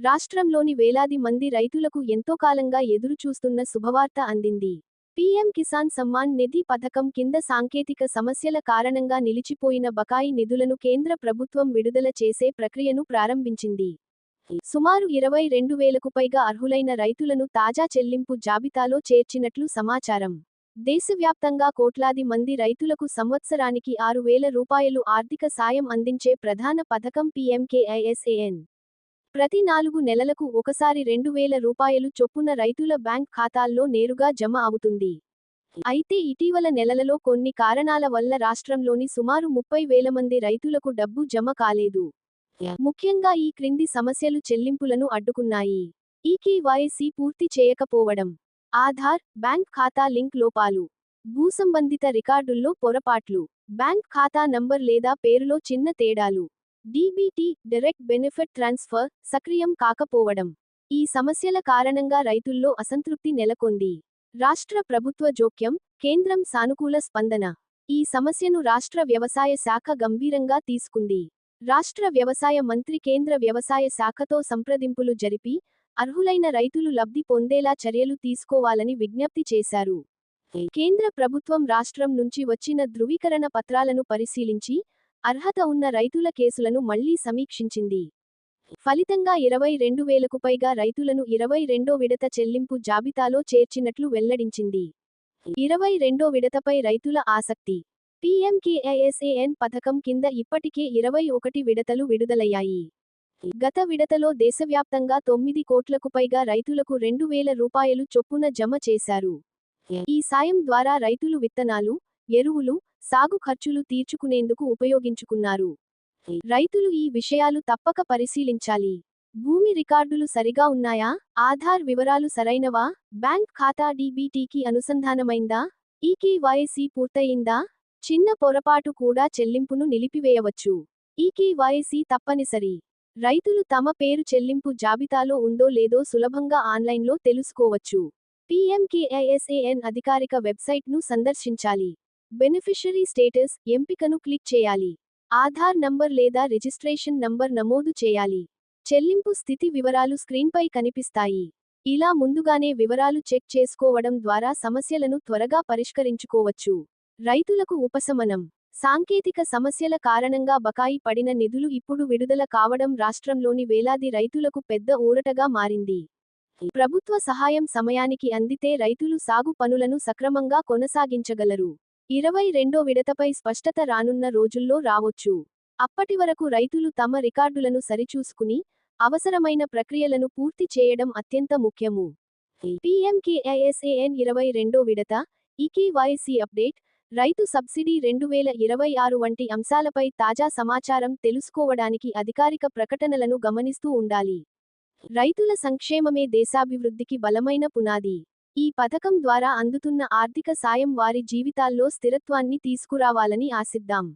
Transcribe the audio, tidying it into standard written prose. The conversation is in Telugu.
రాష్ట్రంలోని వేలాది మంది రైతులకు ఎంతో కాలంగా ఎదురుచూస్తున్న శుభవార్త అందింది. పీఎం కిసాన్ సమ్మాన్ నిధి పథకం కింద సాంకేతిక సమస్యల కారణంగా నిలిచిపోయిన బకాయి నిధులను కేంద్ర ప్రభుత్వం విడుదల చేసే ప్రక్రియను ప్రారంభించింది. సుమారు 22,000కు పైగా అర్హులైన రైతులను తాజా చెల్లింపు జాబితాలో చేర్చినట్లు సమాచారం. దేశవ్యాప్తంగా కోట్లాది మంది రైతులకు సంవత్సరానికి 6,000 రూపాయలు ఆర్థిక సాయం అందించే ప్రధాన పథకం పీఎంకేఐఎస్ఏఎన్. ప్రతి 4 నెలలకు ఒకసారి 2,000 రూపాయలు చొప్పున రైతుల బ్యాంక్ ఖాతాల్లో నేరుగా జమ అవుతుంది. అయితే ఇటీవల నెలలలో కొన్ని కారణాల వల్ల రాష్ట్రంలోని సుమారు 30,000 మంది రైతులకు డబ్బు జమ కాలేదు. ముఖ్యంగా ఈ క్రింది సమస్యలు చెల్లింపులను అడ్డుకున్నాయి. ఈకేవైసీ పూర్తి చేయకపోవడం, ఆధార్, బ్యాంక్ ఖాతా లింక్ లోపాలు, భూసంబంధిత రికార్డుల్లో పొరపాట్లు, బ్యాంక్ ఖాతా నంబర్ లేదా పేరులో చిన్న తేడాలు, డీబీటీ డైరెక్ట్ బెనిఫిట్ ట్రాన్స్ఫర్ సక్రియం కాకపోవడం. ఈ సమస్యల కారణంగా రైతుల్లో అసంతృప్తి నెలకొంది. రాష్ట్ర ప్రభుత్వ జోక్యం, కేంద్రం సానుకూల స్పందన. ఈ సమస్యను రాష్ట్ర వ్యవసాయ శాఖ గంభీరంగా తీసుకుంది. రాష్ట్ర వ్యవసాయ మంత్రి కేంద్ర వ్యవసాయ శాఖతో సంప్రదింపులు జరిపి, అర్హులైన రైతులు లబ్ధి పొందేలా చర్యలు తీసుకోవాలని విజ్ఞప్తి చేశారు. కేంద్ర ప్రభుత్వం రాష్ట్రం నుంచి వచ్చిన ధృవీకరణ పత్రాలను పరిశీలించి, అర్హత ఉన్న రైతుల కేసులను మళ్లీ సమీక్షించింది. ఫలితంగా 22,000కు పైగా రైతులను 22వ విడత చెల్లింపు జాబితాలో చేర్చినట్లు వెల్లడించింది. 22వ విడతపై రైతుల ఆసక్తి. పీఎంకేఐఎస్ఏఎన్ పథకం కింద ఇప్పటికే 21 విడతలు విడుదలయ్యాయి. గత విడతలో దేశవ్యాప్తంగా 9 కోట్లకు పైగా రైతులకు 2,000 రూపాయలు చొప్పున జమ చేశారు. ఈ సాయం ద్వారా రైతులు విత్తనాలు, ఎరువులు, సాగు ఖర్చులు తీర్చుకునేందుకు ఉపయోగించుకున్నారు. రైతులు ఈ విషయాలు తప్పక పరిశీలించాలి. భూమి రికార్డులు సరిగా ఉన్నాయా? ఆధార్ వివరాలు సరైనవా? బ్యాంక్ ఖాతా డీబీటీకి అనుసంధానమైందా? ఈకేవైసీ పూర్తయిందా? చిన్న పొరపాటు కూడా చెల్లింపును నిలిపివేయవచ్చు. ఈకేవైసీ తప్పనిసరి. రైతులు తమ పేరు చెల్లింపు జాబితాలో ఉందో లేదో సులభంగా ఆన్లైన్లో తెలుసుకోవచ్చు. పీఎంకేఐఎస్ఏఎన్ అధికారిక వెబ్సైట్ను సందర్శించాలి. బెనిఫిషరీ స్టేటస్ ఎంపికను క్లిక్ చేయాలి. ఆధార్ నంబర్ లేదా రిజిస్ట్రేషన్ నంబర్ నమోదు చేయాలి. చెల్లింపు స్థితి వివరాలు స్క్రీన్పై కనిపిస్తాయి. ఇలా ముందుగానే వివరాలు చెక్ చేసుకోవడం ద్వారా సమస్యలను త్వరగా పరిష్కరించుకోవచ్చు. రైతులకు ఉపశమనం. సాంకేతిక సమస్యల కారణంగా బకాయి పడిన నిధులు ఇప్పుడు విడుదల కావడం రాష్ట్రంలోని వేలాది రైతులకు పెద్ద ఊరటగా మారింది. ప్రభుత్వ సహాయం సమయానికి అందితే రైతులు సాగు పనులను సక్రమంగా కొనసాగించగలరు. 22వ విడతపై స్పష్టత రానున్న రోజుల్లో రావొచ్చు. అప్పటి వరకు రైతులు తమ రికార్డులను సరిచూసుకుని, అవసరమైన ప్రక్రియలను పూర్తి చేయడం అత్యంత ముఖ్యము. పీఎంకేఐఎస్ఏఎన్ 22వ విడత, ఈకేవైసీ అప్డేట్, రైతు సబ్సిడీ 2026 వంటి అంశాలపై తాజా సమాచారం తెలుసుకోవడానికి అధికారిక ప్రకటనలను గమనిస్తూ ఉండాలి. రైతుల సంక్షేమమే దేశాభివృద్ధికి బలమైన పునాది. ఈ పథకం ద్వారా అందుతున్న ఆర్థిక సాయం వారి జీవితాల్లో స్థిరత్వాన్ని తీసుకురావాలని ఆశిద్దాం.